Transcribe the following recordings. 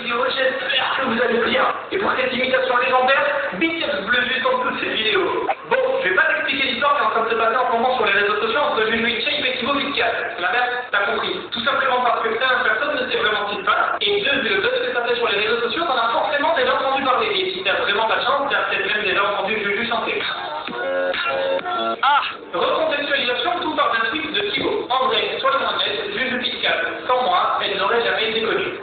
vidéo, j'espère que vous allez bien. Et pour cette imitation légendaire, biceps bleu juste dans toutes ces vidéos. Bon, je vais pas t'expliquer l'histoire qui est en train de se passer en ce moment sur les réseaux sociaux entre Juju InShape et Thibaut Vizcaya. C'est la merde, t'as compris. Tout simplement parce que personne ne sait vraiment ce qui se passe. Et deux, vu le buzz que ça fait sur les réseaux sociaux, t'en as forcément déjà entendu parler. Et si t'as vraiment pas de chance, t'as peut-être même déjà entendu Juju chanter. Ah, recontextualisation tout par un tweet de Thibaut. En vrai, soyons honnêtes, Juju Vizcaya, sans moi, elle n'aurait jamais été connue.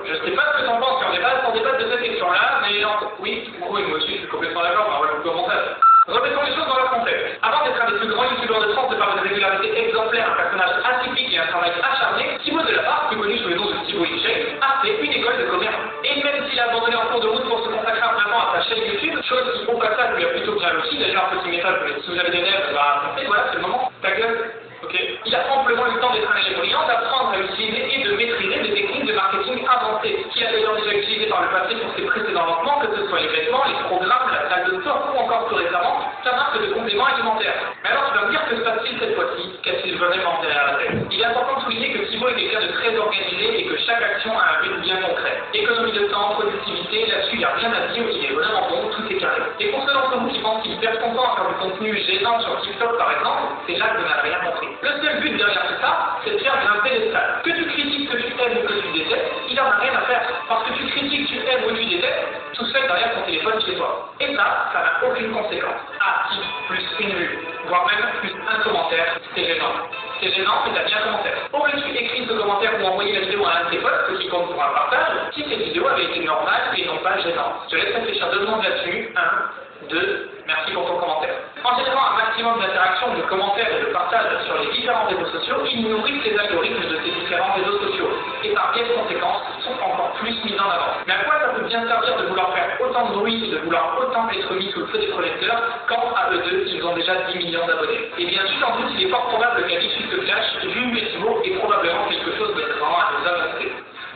Je sais pas ce que t'en penses, on débat de cette question-là, mais oui, moi aussi, je suis complètement d'accord, on va le montage. Remettons les choses dans leur contexte. Avant d'être un des plus grands youtubeurs de France de par une régularité exemplaire, un personnage atypique et un travail acharné, Thibaut Delabarre, plus connu sous le nom de Thibaut InShape, a fait une école de commerce. Et même s'il a abandonné en cours de route pour se consacrer à plein temps à sa chaîne YouTube, chose qui au passage lui a plutôt bien réussi, d'ailleurs un petit message, mais si vous avez des nerfs, voilà, c'est le moment, ta gueule. Ok. Il a amplement eu le temps d'être un élève brillant, d'apprendre à utiliser et de maîtriser des techniques de marketing avancées, qu'il a d'ailleurs déjà utilisé par le passé pour ses précédents lancements, que ce soit les vêtements, les programmes, la salle de sport ou encore plus récemment, sa marque de compléments alimentaires. Mais alors tu vas me dire que se passe-t-il cette fois-ci? Qu'a-t-il vraiment derrière la tête? Il est important de souligner que Thibaut est quelqu'un de très organisé et que chaque action a un but bien concret. Économie de temps, productivité, là-dessus il n'y a rien à dire, il est vraiment bon, tout est carré. Et pour ceux d'entre vous qui pensent qu'il perd son temps à faire du contenu gênant sur TikTok par exemple, c'est là que vous n'avez rien compris. Le seul but derrière tout ça, c'est de faire grimper les stades. Que tu critiques, que tu aimes ou que tu détestes, il en a rien à faire. Parce que tu critiques, tu aimes ou tu détestes, tout seul derrière ton téléphone chez toi. Et ça n'a aucune conséquence. Ah, si, plus une vue, voire même plus un commentaire, c'est gênant. C'est gênant, mais t'as bien un commentaire. Aurais-tu écrit ce commentaire ou envoyé la vidéo à un de tes potes, ce qui compte pour un partage, si cette vidéo avait été normale et non pas gênante? Je te laisse réfléchir 2 secondes là-dessus. 1, 2, merci pour ton commentaire. En générant un maximum d'interactions, de commentaires et de partages sur les différents réseaux sociaux, ils nourrissent les algorithmes de ces différents réseaux sociaux. Et par quelles conséquences sont encore plus mis en avant. Mais à quoi ça peut bien servir de vouloir faire autant de bruit et de vouloir autant être mis sous le feu des projecteurs quand à eux deux, ils ont déjà 10 millions d'abonnés? Et bien sûr, en plus, il est fort probable qu'à l'issue de ce clash, Juju et Thibaut aient probablement quelque chose de grand à nous annoncer.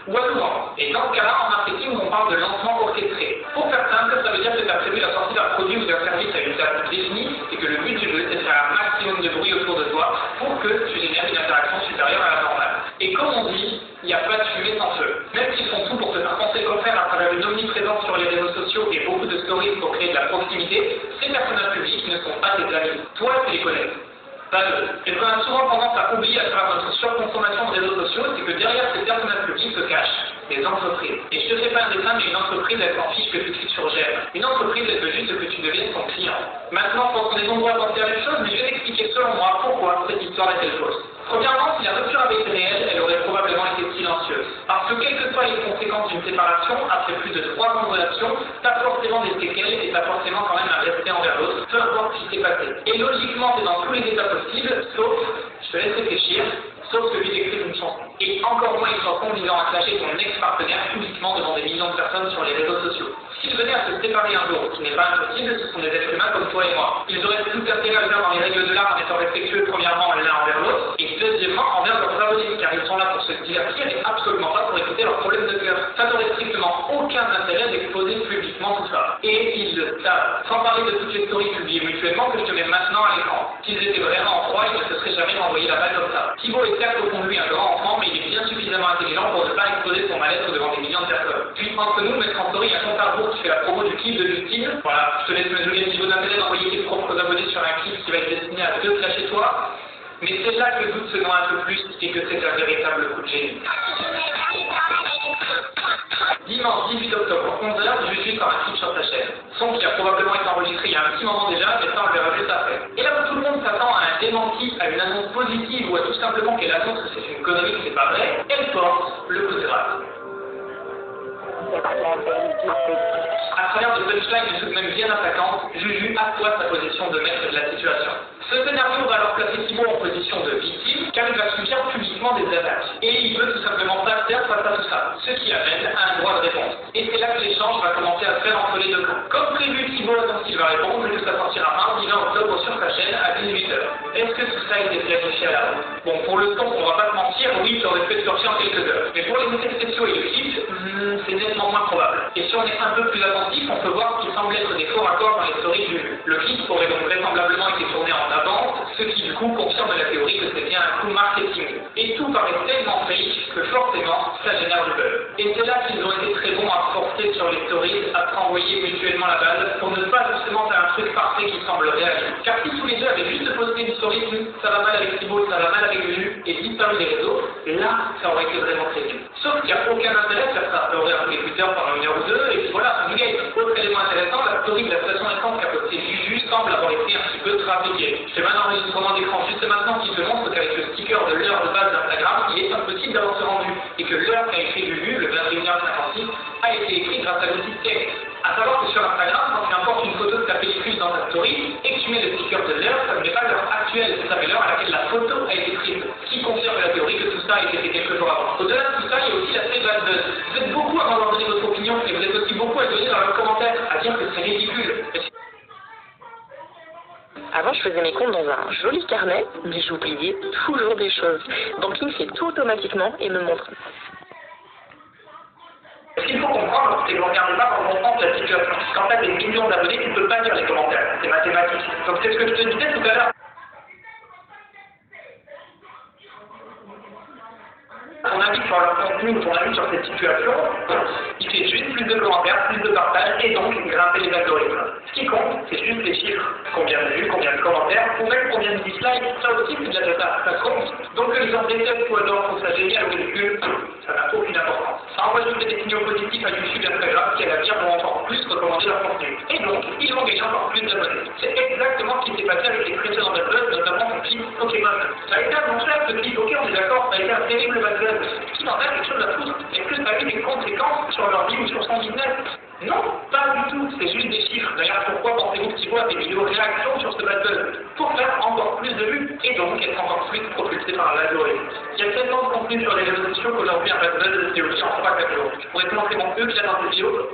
Ou à nous vendre. Et dans ce cas-là, en marketing, on parle de lancement orchestré. Pour faire simple, ça veut dire que tu as prévu la sortie d'un produit ou d'un service à une date définie et que le but du jeu, c'est de faire un maximum de bruit autour de toi pour que tu génères une interaction supérieure à la normale. Et comme on dit, il n'y a pas de fumée sans feu. Même s'ils font tout pour te faire penser comme faire à travers une omniprésence sur les réseaux sociaux et beaucoup de stories pour créer de la proximité, ces personnages publics ne sont pas tes amis. Toi, tu les connais. Pas eux. Et ce qu'on a souvent tendance à oublier à travers notre surconsommation de réseaux sociaux, c'est que derrière ces personnages publics se cachent des entreprises. Et je te fais pas un dessin, mais une entreprise, elle s'en fiche que tu cliques sur j'aime. Une entreprise, elle veut juste que tu deviennes son client. Maintenant, je pense qu'on est nombreux à penser à la même chose, mais je vais t'expliquer selon moi pourquoi cette histoire est-elle fausse. Premièrement, si la rupture avait été réelle, elle aurait probablement été silencieuse. Parce que quelles que soient les conséquences d'une séparation, après plus de 3 ans de relation, t'as forcément des séquelles et t'as forcément quand même un respect envers l'autre, peu importe ce qui s'est passé. Et logiquement, c'est dans tous les états possibles, sauf, je te laisse réfléchir, sauf celui d'écrire une chanson. Et encore moins une chanson visant à clasher ton ex-partenaire publiquement devant des millions de personnes sur les réseaux sociaux. S'ils venaient à se séparer un jour, ce qui n'est pas impossible, ce sont des êtres humains comme toi et moi. Ils auraient tout intérêt à le faire dans les règles de l'art en étant respectueux premièrement l'un envers l'autre, et deuxièmement envers leurs abonnés, car ils sont là pour se divertir et absolument pas pour écouter leurs problèmes de cœur. Ça n'aurait strictement aucun intérêt d'exposer publiquement tout ça. Et ils le savent. Sans parler de toutes les stories publiées mutuellement que je te mets maintenant à l'écran. S'ils étaient vraiment en froid, ils ne se seraient jamais envoyé la balle comme ça. Thibaut est certes au fond de lui un grand enfant, mais il est bien suffisamment intelligent pour ne pas exposer son mal-être devant des millions de personnes. Puis entre nous, mettre en story un compte à rebours qui fait la promo du clip de Justine. Voilà, je te laisse mesurer le niveau d'intérêt d'envoyer tes propres abonnés sur un clip qui va être destiné à te clasher toi. Mais c'est là que le doute se noie un peu plus et que c'est un véritable coup de génie. Dimanche 18 octobre, 11h, Juju sort un clip sur sa chaîne. Son qui a probablement été enregistré il y a un petit moment déjà, mais ça on le verra juste après. Et là où tout le monde s'attend à un démenti, à une annonce positive ou à tout simplement qu'elle annonce que c'est une connerie, que c'est pas vrai, elle porte le coup de grâce. À travers de punchlines tout de même bien attaquantes, Juju assoit sa position de maître de la situation. Ce scénario va alors placer Thibaut en position de victime, car il va subir publiquement des attaques. Et il veut tout simplement pas faire face à tout ça, ce qui amène à un droit de réponse. Et c'est là que l'échange va commencer à se faire entre les deux camps. Comme prévu, Thibaut annonce qu'il va répondre et que ça sortira mardi 20 octobre sur sa chaîne à 18h. Est-ce que tout ça a été planifié à l'avance? Bon, pour le temps, on va pas se mentir, oui, ça aurait pu être sorti en quelques heures. Mais pour les effets spéciaux et le clip, c'est nettement moins probable. Et si on est un peu plus attentif, on peut voir qu'il semble être des faux raccords dans les stories du jeu. Le clip aurait donc vraisemblablement été tourné en avance, ce qui du coup confirme la théorie que c'est bien un coup marketing. Et tout paraît tellement fake que forcément, ça génère du buzz. Et c'est là qu'ils ont été très bons à forcer sur les stories, à se renvoyer mutuellement la balle, pour ne pas justement faire un truc parfait qui semble réaliste. Car si tous les deux avaient juste posté une story, ça va mal avec Thibaut, ça va mal avec Juju, et disparu des réseaux, là, ça aurait été vraiment très vite. Sauf qu'il n'y a aucun intérêt de faire ça, pleurer un peu les Twitter pendant une heure ou deux, et puis voilà, on gagne. Autre élément intéressant, la story de la station essence qu'a posté Juju semble avoir été un petit peu trafiquée. Je fais un enregistrement d'écran juste maintenant qui te montre qu'avec le sticker de l'heure de base d'Instagram, il est impossible d'avoir ce rendu, et que l'heure qu'a écrit Juju, le 21h56, a été écrite grâce à l'outil texte. À savoir que sur Instagram, quand tu importes une photo de ta pellicule dans ta story et que tu mets le sticker de l'heure, ça ne met pas l'heure actuelle, ça met l'heure à laquelle la photo a été prise. Ce qui confirme la théorie que tout ça a été fait quelques jours avant. Au-delà de tout ça, il y a aussi l'aspect bad buzz. Vous êtes beaucoup à m'avoir donné votre opinion et vous êtes aussi beaucoup à donner dans leurs commentaires, à dire que c'est ridicule. Avant, je faisais mes comptes dans un joli carnet, mais j'oubliais toujours des choses. Donc, il fait tout automatiquement et me montre. Ce qu'il faut comprendre, c'est qu'on ne regarde pas quand on pense la situation. Quand tu as des millions d'abonnés, tu ne peux pas lire les commentaires. C'est mathématique. Donc c'est ce que je te disais tout à l'heure. Ton avis sur leur contenu ou ton avis sur cette situation, il fait juste plus de commentaires, plus de partages et donc grimper les algorithmes. Ce qui compte, c'est juste les chiffres. Combien de vues, combien de commentaires, ou même combien de dislikes, ça aussi c'est de la data, ça compte. Donc que les gens détestent ou adorent, trouvent ça génial ou ridicule, ça n'a aucune importance. Ça envoie juste des signaux positifs à YouTube et Instagram qui à l'avenir vont encore plus recommander leur contenu. Et donc, ils vont gagner encore plus d'abonnés. C'est exactement ce qui s'est passé avec les précédents bad buzz, notamment son clip Pokémon. Ça a été annoncé à ce clip, ok on est d'accord, ça a été un terrible bad buzz. Qui n'en a quelque chose à foutre? Est-ce que ça a eu des conséquences sur leur vie ou sur son business? Non, pas du tout, c'est juste des chiffres. D'ailleurs, pourquoi pensez-vous que Thibaut a des vidéos réactions sur ce bad buzz? Pour faire encore plus de vues et donc être encore plus propulsé par l'algorithme. Il y a tellement de contenu sur les réseaux sociaux qu'aujourd'hui un bad buzz c'est aussi en 3-4 jours. Je pourrais te montrer mon œuf qu'il y a dans cette vidéo.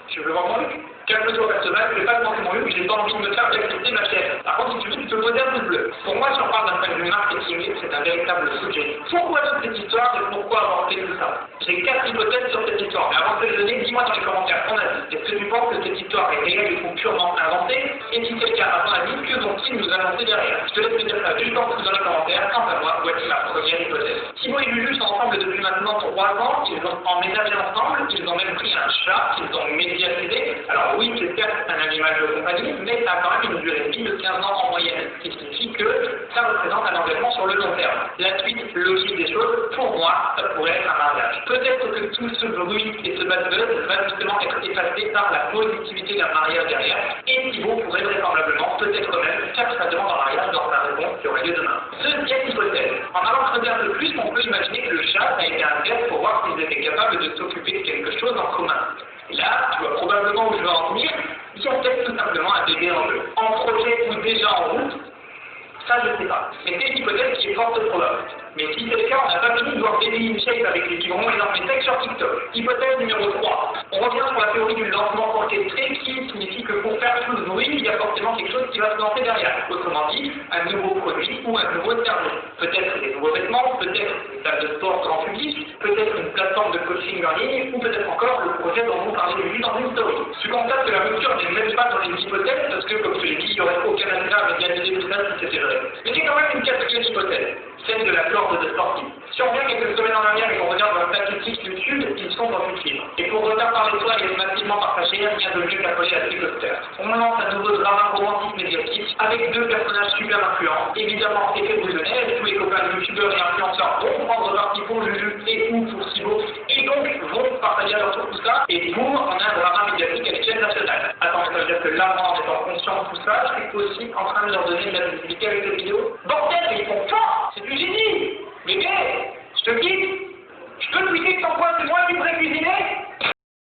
Tu veux voir mon œuf? Calme-toi personnel, je ne vais pas te montrer mon œuf, j'ai pas envie de me faire accepter ma chaîne. Par contre, si tu veux, tu peux poser un pouce bleu. Pour moi, si on parle d'un point de vue marketing, c'est un véritable sujet. Pourquoi toute cette histoire et pourquoi avoir fait tout ça? J'ai 4 hypothèses sur cette histoire, mais avant de te le donner, dis-moi dans les commentaires ton avis. Est-ce que tu penses que cette histoire est réelle ou purement inventée? Et si c'est le cas, à ton avis, que vont-ils nous annoncer derrière? Je te laisse me dire ça juste en dessous dans les commentaires. Quant à moi, voici ma première hypothèse. Thibaut et Juju sont ensemble depuis maintenant 3 ans, ils ont emménagé ensemble, ils ont même pris un chat, ils ont médiatisé. Alors oui, c'est certes un animal de compagnie, mais ça a quand même une durée de vie de 15 ans en moyenne, ce qui signifie que ça représente un engagement sur le long terme. La suite logique des choses, pour moi, ça pourrait être un mariage. Peut-être que tout ce bruit et ce bad buzz va justement être effacé par la positivité d'un mariage derrière, et Thibaut pourrait vraisemblablement, peut-être même, faire sa demande en mariage dans sa réponse qui aurait lieu demain. Deuxième hypothèse, en allant creuser un peu plus, on peut imaginer que le chat a été un test pour voir s'ils étaient capables de s'occuper de quelque chose en commun. Et là, tu vois probablement où je veux en venir, il y a peut-être tout simplement un bébé en jeu. En projet ou déjà en route, ça je ne sais pas. Mais c'est une hypothèse qui est forte probable. Mais si c'est le cas, on n'a pas fini de voir Baby in Shape avec les biberons et leurs métèques sur TikTok. Hypothèse numéro 3. On revient sur la théorie du lancement orchestré qui signifie que pour faire tout le bruit, il y a forcément quelque chose qui va se lancer derrière. Autrement dit, un nouveau produit ou un nouveau service. Peut-être des nouveaux vêtements, peut-être une salle de sport grand public, peut-être une plateforme de coaching en ligne, ou peut-être encore le projet dont vous parlez lui dans une story. Tu constates que la mesure n'est même pas dans les hypothèses parce que, comme je l'ai dit, il n'y aurait aucun intérêt à médiatiser tout ça si c'était vrai. Mais il y a quand même une quatrième hypothèse, celle de la corde de sportif. Si on revient quelques semaines en arrière et qu'on regarde dans la statistique YouTube, ils sont dans une fibre. Et pour retard par l'étoile et massivement partagé, rien de mieux qu'accoler à l'hélicoptère. On lance un nouveau drama romantique médiatique avec 2 personnages super influents. Évidemment, effet boulonnet, tous les copains de youtubeurs et influenceurs vont prendre parti pour Juju et ou pour Thibaut, et donc vont partager à leur tour tout ça, et boum, on a un drama médiatique à l'échelle nationale. Attends, ça veut dire que là, en étant conscient de tout ça, je suis aussi en train de leur donner de la visibilité avec cette vidéo. Bordel, mais ils font fort! C'est du génie! Mais je te quitte!